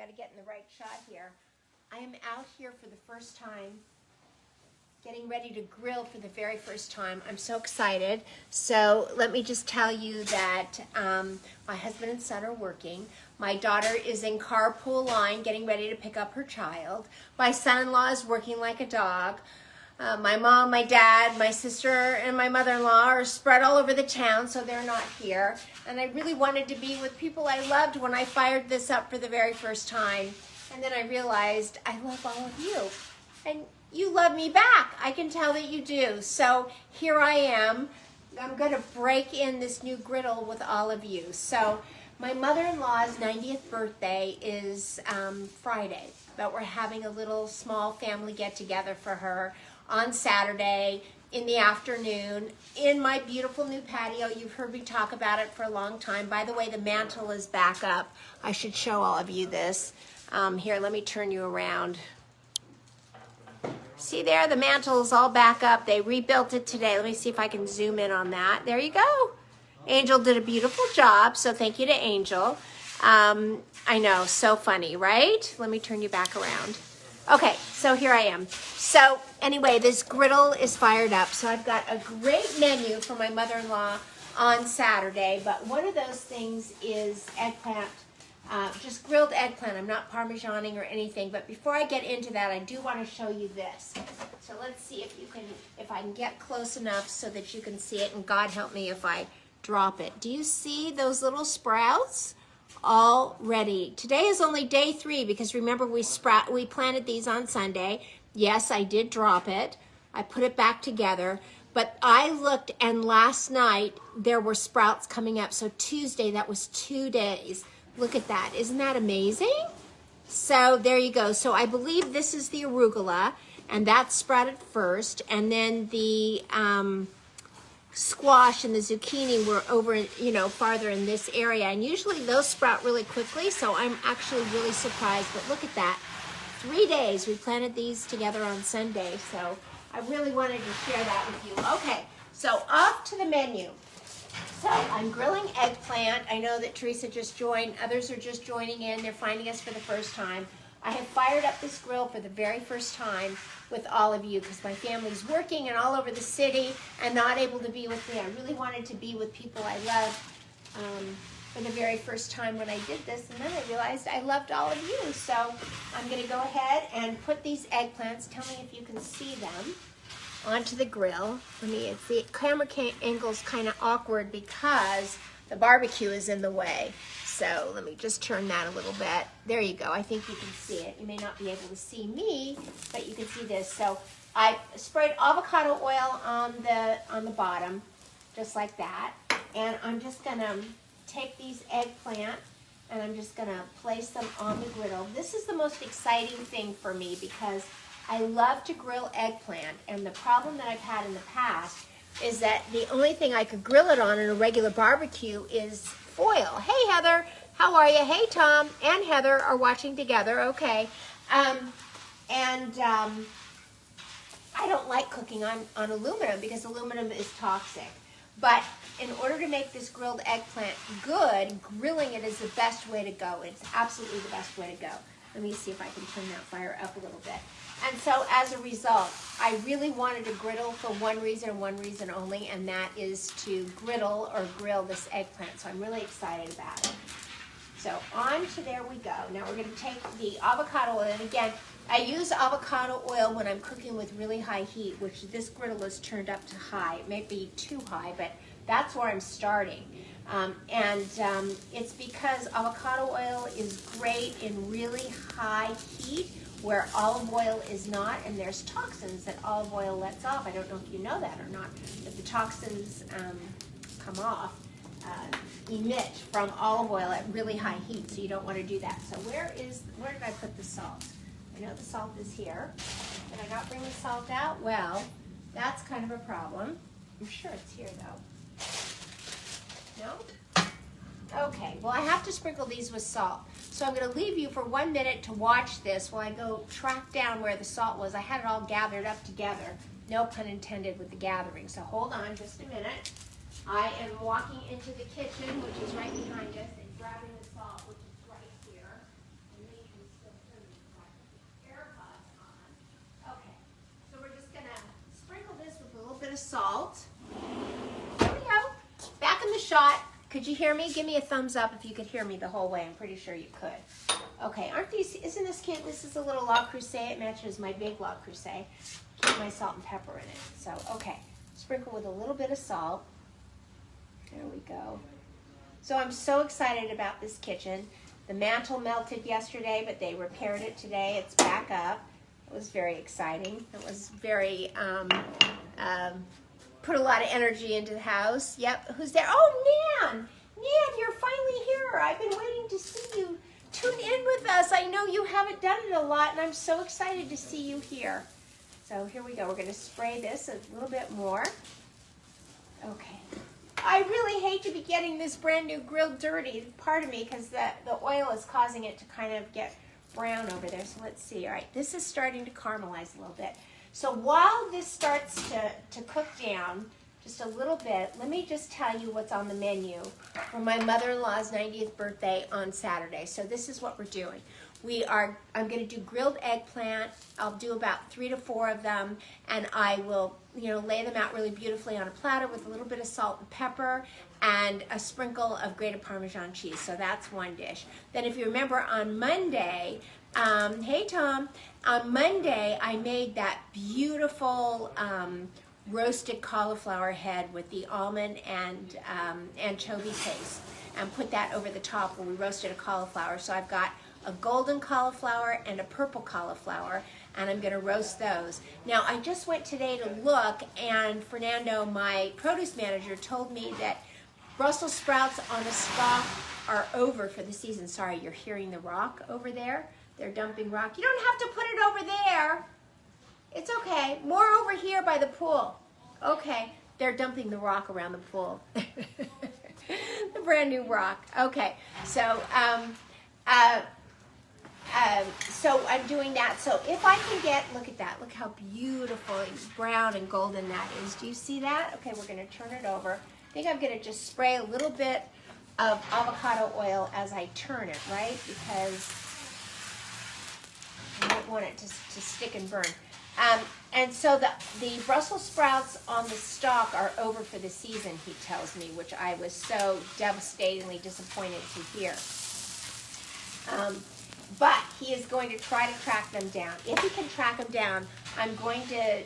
got to get in the right shot here. I am out here for the first time, getting ready to grill for the very first time. I'm so excited. So let me just tell you that my husband and son are working. My daughter is in carpool line getting ready to pick up her child. My son-in-law is working like a dog. My mom, my dad, my sister, and my mother-in-law are spread all over the town, so they're not here. And I really wanted to be with people I loved when I fired this up for the very first time. And then I realized I love all of you. And you love me back. I can tell that you do. So here I am. I'm going to break in this new griddle with all of you. So my mother-in-law's 90th birthday is Friday, but we're having a little small family get-together for her on Saturday in the afternoon in my beautiful new patio. You've heard me talk about it for a long time. By the way, the mantle is back up. I should show all of you this. Here, let me turn you around. See there, the mantle is all back up. They rebuilt it today. Let me see if I can zoom in on that. There you go. Angel did a beautiful job, so thank you to Angel. I know, so funny, right? Let me turn you back around. Okay, so here I am. So anyway, this griddle is fired up. So I've got a great menu for my mother-in-law on Saturday, but one of those things is eggplant, just grilled eggplant. I'm not Parmesaning or anything, but before I get into that, I do want to show you this. So let's see if I can get close enough so that you can see it, and God help me if I drop it. Do you see those little sprouts? All ready. Today is only day 3 because remember we planted these on Sunday. Yes, I did drop it. I put it back together, but I looked and last night there were sprouts coming up. So Tuesday, that was 2 days. Look at that. Isn't that amazing? So there you go. So I believe this is the arugula, and that sprouted first, and then the squash and the zucchini were over, farther in this area, and usually those sprout really quickly, so I'm actually really surprised. But look at that. 3 days. We planted these together on Sunday, so I really wanted to share that with you. Okay, so off to the menu. So I'm grilling eggplant. I know that Teresa just joined. Others are just joining in. They're finding us for the first time. I have fired up this grill for the very first time with all of you because my family's working and all over the city and not able to be with me. I really wanted to be with people I love for the very first time when I did this, and then I realized I loved all of you. So I'm going to go ahead and put these eggplants, tell me if you can see them, onto the grill. The camera angle's kind of awkward because the barbecue is in the way. So let me just turn that a little bit. There you go. I think you can see it. You may not be able to see me, but you can see this. So I sprayed avocado oil on the bottom, just like that. And I'm just gonna take these eggplant and I'm just gonna place them on the griddle. This is the most exciting thing for me because I love to grill eggplant, and the problem that I've had in the past is that the only thing I could grill it on in a regular barbecue is foil. Hey Heather, how are you? Hey Tom and Heather are watching together. Okay. I don't like cooking on aluminum because aluminum is toxic. But in order to make this grilled eggplant good, grilling it is the best way to go. It's absolutely the best way to go. Let me see if I can turn that fire up a little bit. And so as a result, I really wanted to griddle for one reason and one reason only, and that is to griddle or grill this eggplant. So I'm really excited about it. So on to there we go. Now we're going to take the avocado oil, and again, I use avocado oil when I'm cooking with really high heat, which this griddle is turned up to high. It may be too high, but that's where I'm starting. It's because avocado oil is great in really high heat where olive oil is not, and there's toxins that olive oil lets off. I don't know if you know that or not, but the toxins emit from olive oil at really high heat, so you don't want to do that. So where did I put the salt? I know the salt is here. Did I not bring the salt out? Well, that's kind of a problem. I'm sure it's here though. No? Okay, well I have to sprinkle these with salt. So I'm going to leave you for 1 minute to watch this while I go track down where the salt was. I had it all gathered up together. No pun intended with the gathering. So hold on just a minute. I am walking into the kitchen, which is right behind us, and grabbing the salt, which is right here. And leaving salt. There we go. Back in the shot. Could you hear me? Give me a thumbs up if you could hear me the whole way. I'm pretty sure you could. Okay, isn't this cute? This is a little La Crusade. It matches my big La Crusade. Keep my salt and pepper in it. So, okay. Sprinkle with a little bit of salt. There we go. So I'm so excited about this kitchen. The mantle melted yesterday, but they repaired it today. It's back up. It was very exciting. It was very, put a lot of energy into the house. Yep, who's there? Oh, Nan! Nan, you're finally here. I've been waiting to see you. Tune in with us. I know you haven't done it a lot, and I'm so excited to see you here. So here we go. We're going to spray this a little bit more. Okay. I really hate to be getting this brand new grill dirty, pardon me, because the oil is causing it to kind of get brown over there. So let's see. All right, this is starting to caramelize a little bit. So while this starts to cook down just a little bit, let me just tell you what's on the menu for my mother-in-law's 90th birthday on Saturday. So this is what we're doing. I'm going to do grilled eggplant. I'll do about 3 to 4 of them, and I will, lay them out really beautifully on a platter with a little bit of salt and pepper and a sprinkle of grated Parmesan cheese. So that's one dish. Then if you remember on Monday, hey Tom, on Monday I made that beautiful roasted cauliflower head with the almond and anchovy paste, and put that over the top where we roasted a cauliflower. So I've got a golden cauliflower and a purple cauliflower, and I'm going to roast those. Now, I just went today to look, and Fernando, my produce manager, told me that Brussels sprouts on a stalk are over for the season. Sorry, you're hearing the rock over there. They're dumping rock. You don't have to put it over there. It's okay. More over here by the pool. Okay, they're dumping the rock around the pool. The brand new rock. Okay, so so I'm doing that. So if I can get, look at that. Look how beautiful brown and golden that is. Do you see that? Okay, we're going to turn it over. I think I'm going to just spray a little bit of avocado oil as I turn it, right? Because I don't want it to stick and burn. And so the Brussels sprouts on the stalk are over for the season, he tells me, which I was so devastatingly disappointed to hear. But he is going to try to track them down. If he can track them down, I'm going to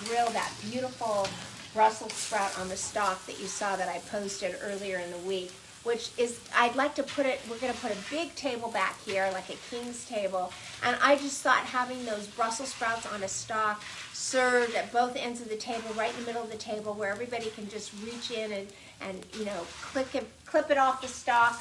grill that beautiful Brussels sprout on the stalk that you saw that I posted earlier in the week, which is, I'd like to put it, we're going to put a big table back here, like a king's table, and I just thought having those Brussels sprouts on a stalk served at both ends of the table, right in the middle of the table, where everybody can just reach in and clip it off the stalk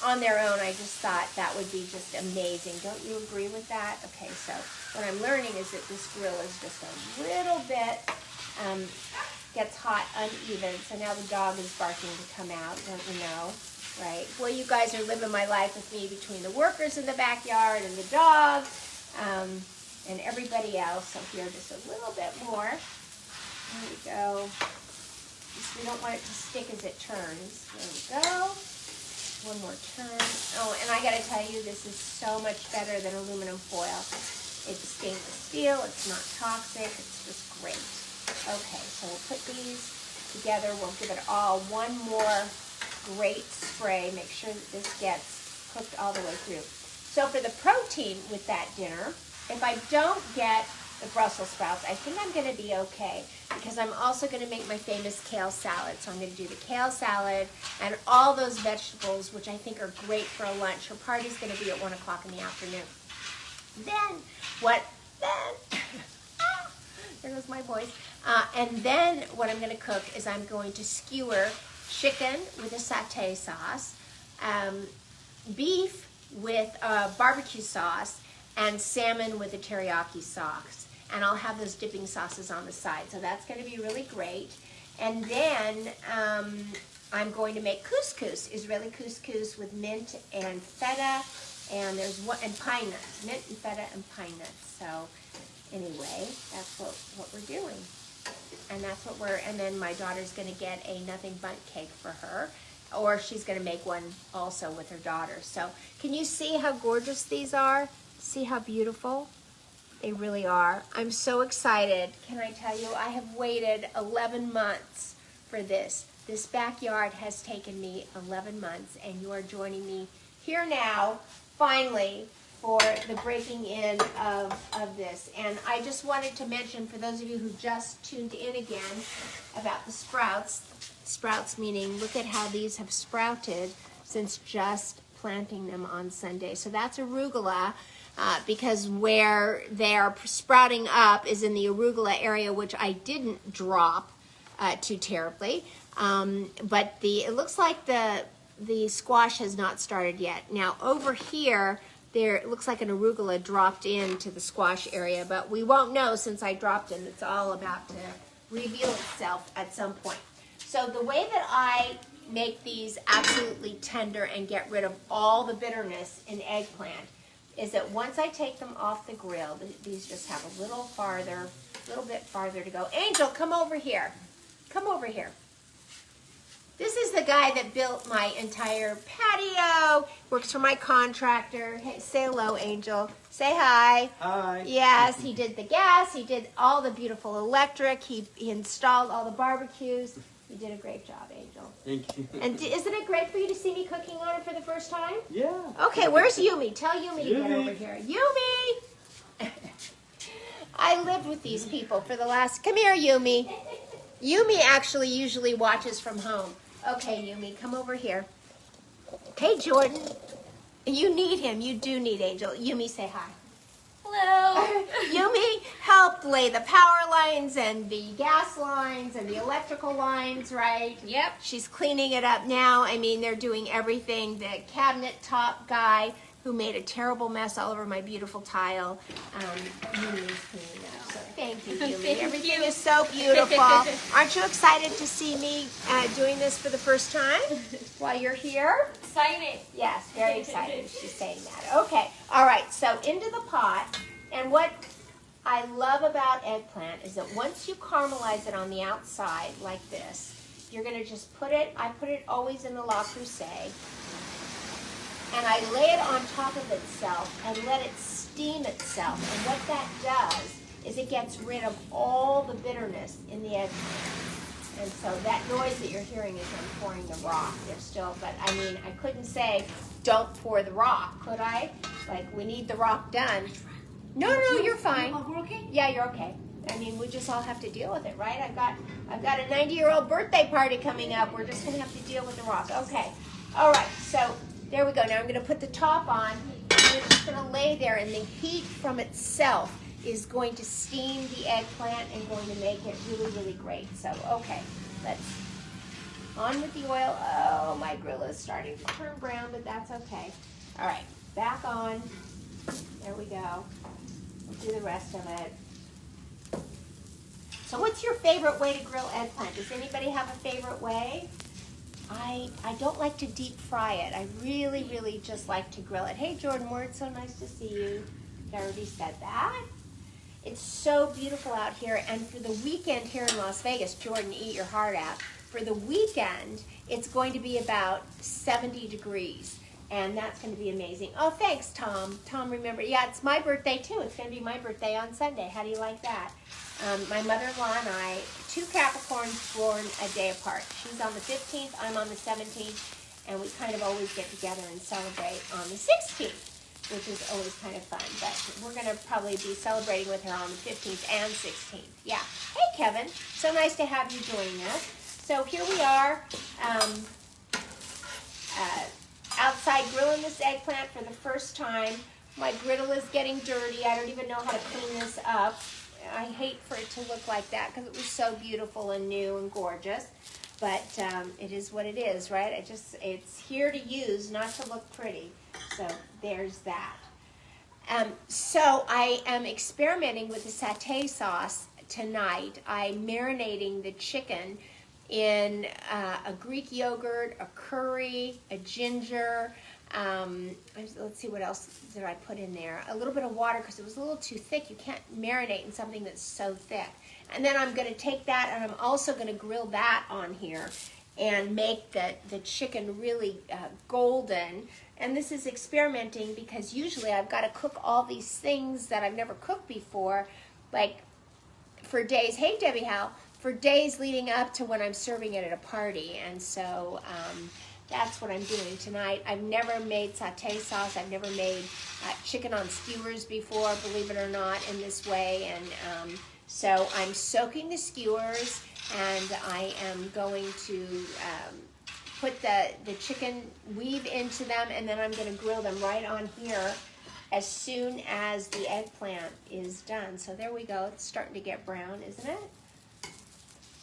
on their own. I just thought that would be just amazing. Don't you agree with that? Okay, so what I'm learning is that this grill is just a little bit, gets hot uneven, so now the dog is barking to come out, don't you know, right? Well, you guys are living my life with me between the workers in the backyard and the dog, and everybody else. So here, just a little bit more. There we go. We don't want it to stick as it turns. There we go. One more turn. Oh, and I gotta tell you, this is so much better than aluminum foil. It's stainless steel, it's not toxic, it's just great. Okay, so we'll put these together. We'll give it all one more great spray. Make sure that this gets cooked all the way through. So for the protein with that dinner, if I don't get the Brussels sprouts, I think I'm going to be okay, because I'm also going to make my famous kale salad. So I'm going to do the kale salad and all those vegetables, which I think are great for a lunch. Her party's going to be at 1 o'clock in the afternoon. Then, there goes my voice. And then what I'm going to cook is I'm going to skewer chicken with a satay sauce, beef with barbecue sauce, and salmon with a teriyaki sauce. And I'll have those dipping sauces on the side. So that's going to be really great. And then I'm going to make couscous, Israeli couscous with mint and feta, and and pine nuts, mint and feta and pine nuts. So anyway, that's what we're doing. And that's and then my daughter's going to get a nothing bundt cake for her, or she's going to make one also with her daughter. So can you see how gorgeous these are? See how beautiful? They really are. I'm so excited. Can I tell you, I have waited 11 months for this. This backyard has taken me 11 months, and you are joining me here now, finally, for the breaking in of this. And I just wanted to mention, for those of you who just tuned in again, about the sprouts. Sprouts meaning, look at how these have sprouted since just planting them on Sunday. So that's arugula, because where they are sprouting up is in the arugula area, which I didn't drop too terribly. But it looks like the squash has not started yet. Now over here, it looks like an arugula dropped into the squash area, but we won't know since I dropped it. It's all about to reveal itself at some point. So the way that I make these absolutely tender and get rid of all the bitterness in eggplant is that once I take them off the grill, these just have a little bit farther to go. Angel, come over here. Come over here. This is the guy that built my entire patio, works for my contractor. Hey, say hello, Angel. Say hi. Hi. Yes, he did the gas. He did all the beautiful electric. He installed all the barbecues. You did a great job, Angel. Thank you. And isn't it great for you to see me cooking on it for the first time? Yeah. Okay, where's Yumi? Tell Yumi to get over here. Yumi! I lived with these people for the last... Come here, Yumi. Yumi actually usually watches from home. Okay, Yumi, come over here. Hey, Jordan. You need him. You do need Angel. Yumi, say hi. Hello. Yumi helped lay the power lines and the gas lines and the electrical lines, right? Yep. She's cleaning it up now. I mean, they're doing everything. The cabinet top guy who made a terrible mess all over my beautiful tile. Yumi's cleaning it up. So thank you, Yumi. Thank Everything you. is so beautiful. Aren't you excited to see me doing this for the first time while you're here? Excited. Yes, very excited. She's saying that. Okay. All right. So into the pot. And what I love about eggplant is that once you caramelize it on the outside like this, you're going to just I put it always in the La Crusade. And I lay it on top of itself and let it steam itself. And what that does is it gets rid of all the bitterness in the eggplant. And so that noise that you're hearing is I'm pouring the rock. There's still, but I mean, I couldn't say, don't pour the rock, could I? Like, we need the rock done. No, you're fine. Oh, we're okay? Yeah, you're okay. I mean, we just all have to deal with it, right? I've got a 90-year-old birthday party coming up. We're just gonna have to deal with the rock. Okay. All right, so there we go. Now I'm gonna put the top on. And it's just gonna lay there, and the heat from itself is going to steam the eggplant and going to make it really, really great. So, okay, let's on with the oil. Oh, my grill is starting to turn brown, but that's okay. All right, back on. There we go. We'll do the rest of it. So what's your favorite way to grill eggplant? Does anybody have a favorite way? I don't like to deep fry it. I really, really just like to grill it. Hey, Jordan Moore, it's so nice to see you. I already said that. It's so beautiful out here. And for the weekend here in Las Vegas, Jordan, eat your heart out. For the weekend, it's going to be about 70 degrees. And that's going to be amazing. Oh, thanks, Tom. Tom, remember. Yeah, it's my birthday, too. It's going to be my birthday on Sunday. How do you like that? My mother-in-law and I, 2 Capricorns born a day apart. She's on the 15th, I'm on the 17th, and we kind of always get together and celebrate on the 16th, which is always kind of fun. But we're going to probably be celebrating with her on the 15th and 16th. Yeah. Hey, Kevin. So nice to have you joining us. So here we are, outside grilling this eggplant for the first time. My griddle is getting dirty. I don't even know how to clean this up. I hate for it to look like that because it was so beautiful and new and gorgeous. But it is what it is, right? It's here to use, not to look pretty. So there's that. So I am experimenting with the satay sauce tonight. I'm marinating the chicken in a Greek yogurt, a curry, a ginger. Let's see what else did I put in there. A little bit of water because it was a little too thick. You can't marinate in something that's so thick. And then I'm going to take that and I'm also going to grill that on here. and make the chicken really golden. And this is experimenting because usually I've got to cook all these things that I've never cooked before, like for days. Hey, Debbie Howe. For days leading up to when I'm serving it at a party. And so that's what I'm doing tonight. I've never made satay sauce. I've never made chicken on skewers before, believe it or not, in this way. And so I'm soaking the skewers, and I am going to put the chicken weave into them, and then I'm going to grill them right on here as soon as the eggplant is done. So there we go. It's starting to get brown, isn't it?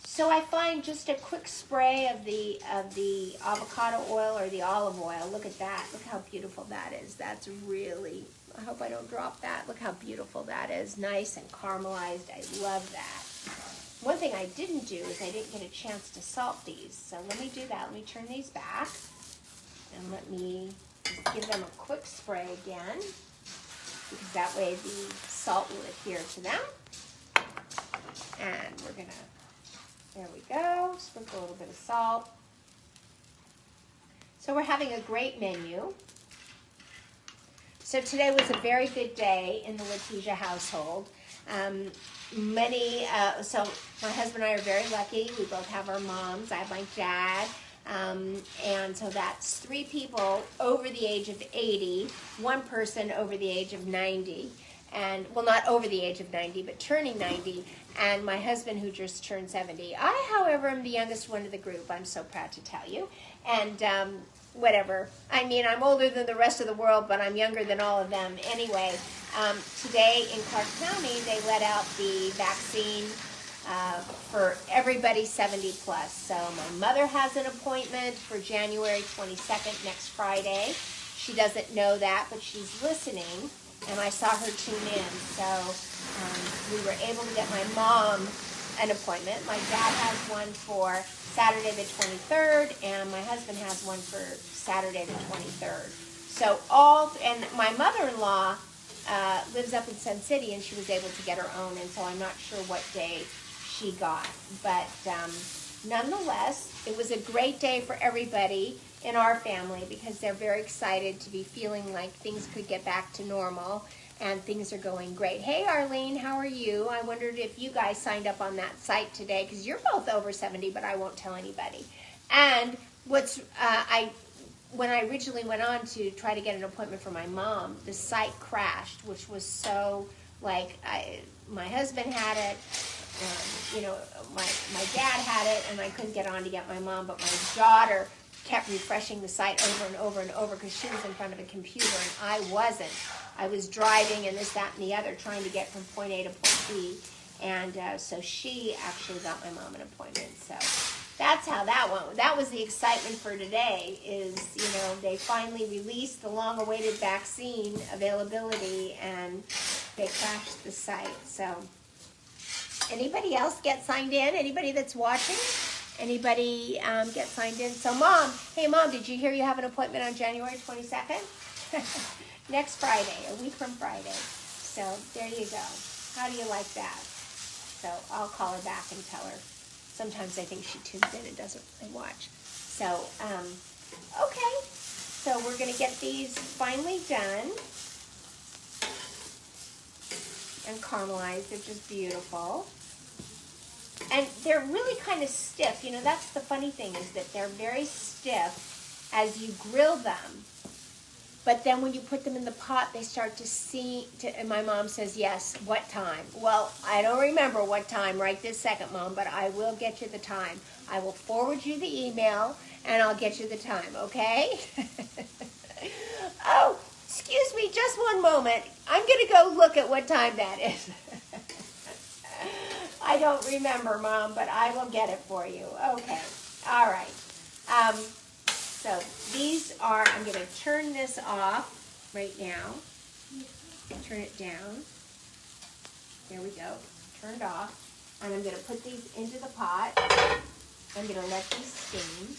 So I find just a quick spray of the avocado oil or the olive oil. Look at that. Look how beautiful that is. That's really, I hope I don't drop that. Look how beautiful that is. Nice and caramelized. I love that. One thing I didn't do is I didn't get a chance to salt these. So let me do that. Let me turn these back. And let me just give them a quick spray again, because that way the salt will adhere to them. And we're going to, there we go, sprinkle a little bit of salt. So we're having a great menu. So today was a very good day in the Letitia household. So my husband and I are very lucky. We both have our moms. I have my dad. And so that's 3 people over the age of 80, 1 person over the age of 90. And, well, not over the age of 90, but turning 90, and my husband who just turned 70. I, however, am the youngest one of the group, I'm so proud to tell you. And whatever. I mean, I'm older than the rest of the world, but I'm younger than all of them. Anyway, today in Clark County, they let out the vaccine for everybody 70 plus. So my mother has an appointment for January 22nd, next Friday. She doesn't know that, but she's listening. And I saw her tune in, so we were able to get my mom an appointment. My dad has one for Saturday the 23rd, and my husband has one for Saturday the 23rd. So and my mother-in-law lives up in Sun City, and she was able to get her own, and so I'm not sure what day she got. But nonetheless, it was a great day for everybody in our family, because they're very excited to be feeling like things could get back to normal, and things are going great. Hey Arlene, how are you? I wondered if you guys signed up on that site today, because you're both over 70, but I won't tell anybody. And when I originally went on to try to get an appointment for my mom, the site crashed, which was so, like, my husband had it, my dad had it, and I couldn't get on to get my mom, but my daughter kept refreshing the site over and over and over, because she was in front of a computer and I wasn't. I was driving and this, that, and the other, trying to get from point A to point B. And so she actually got my mom an appointment. So that's how that went. That was the excitement for today, is, they finally released the long-awaited vaccine availability, and they crashed the site. So anybody else get signed in? Anybody that's watching? Anybody get signed in? So Mom, hey Mom, did you hear you have an appointment on January 22nd? Next Friday, a week from Friday. So there you go. How do you like that? So I'll call her back and tell her. Sometimes I think she tunes in and doesn't really watch. So, okay. So we're going to get these finally done and caramelized. They're just beautiful. And they're really kind of stiff. That's the funny thing, is that they're very stiff as you grill them. But then when you put them in the pot, they start to and my mom says, yes, what time? Well, I don't remember what time right this second, Mom, but I will get you the time. I will forward you the email, and I'll get you the time, okay? Oh, excuse me, just one moment. I'm going to go look at what time that is. I don't remember, Mom, but I will get it for you. Okay. All right. So these are, I'm going to turn this off right now. Turn it down. There we go. Turned off. And I'm going to put these into the pot. I'm going to let these steam.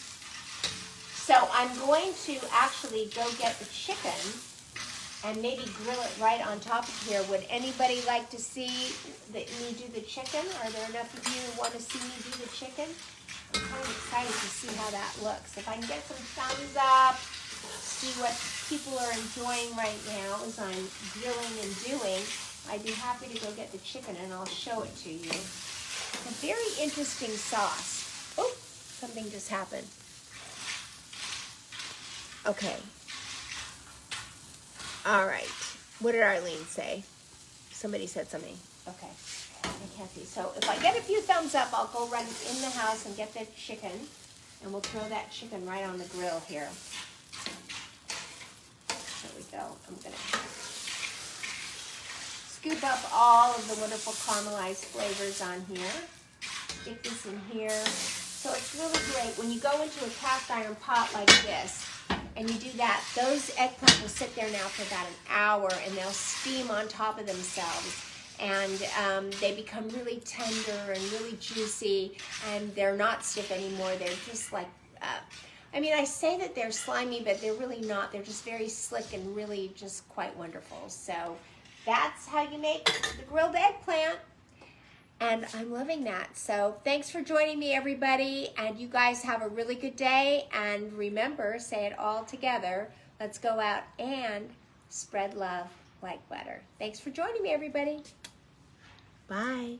So I'm going to actually go get the chicken and maybe grill it right on top of here. Would anybody like to see me do the chicken? Are there enough of you who want to see me do the chicken? I'm kind of excited to see how that looks. If I can get some thumbs up, see what people are enjoying right now as I'm grilling and doing, I'd be happy to go get the chicken and I'll show it to you. It's a very interesting sauce. Oh, something just happened. Okay. All right. What did Arlene say? Somebody said something. Okay. I can't see. So if I get a few thumbs up, I'll go run in the house and get the chicken. And we'll throw that chicken right on the grill here. There we go. I'm going to scoop up all of the wonderful caramelized flavors on here. Stick this in here. So it's really great when you go into a cast iron pot like this and you do that, those eggplant will sit there now for about an hour and they'll steam on top of themselves. And they become really tender and really juicy, and they're not stiff anymore. They're just like, I mean, I say that they're slimy, but they're really not. They're just very slick and really just quite wonderful. So that's how you make the grilled eggplant. And I'm loving that. So thanks for joining me, everybody. And you guys have a really good day. And remember, say it all together. Let's go out and spread love like butter. Thanks for joining me, everybody. Bye.